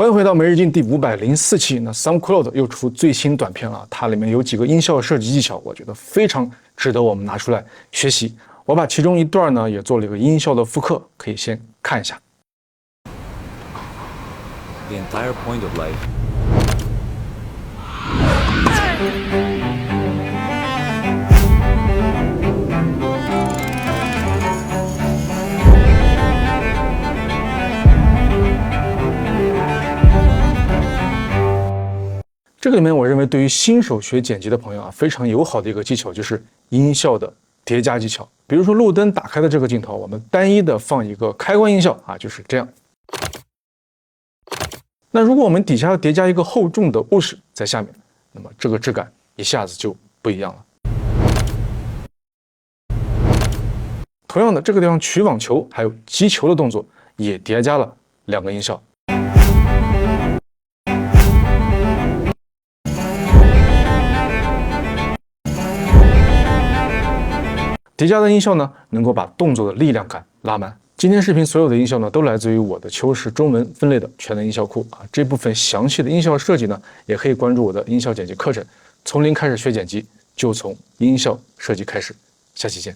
欢迎回到每日镜第504期。那 SoundCloud 又出最新短片了，它里面有几个音效设计技巧，我觉得非常值得我们拿出来学习。我把其中一段呢也做了一个音效的复刻，可以先看一下。The entire point of life. 这个里面，我认为对于新手学剪辑的朋友非常友好的一个技巧就是音效的叠加技巧。比如说路灯打开的这个镜头，我们单一的放一个开关音效就是这样。那如果我们底下要叠加一个厚重的 whoosh 在下面，那么这个质感一下子就不一样了。同样的，这个地方取网球还有击球的动作也叠加了2个音效。叠加的音效呢，能够把动作的力量感拉满。今天视频所有的音效呢，都来自于我的秋实中文分类的全能音效库这部分详细的音效设计呢，也可以关注我的音效剪辑课程，从零开始学剪辑，就从音效设计开始。下期见。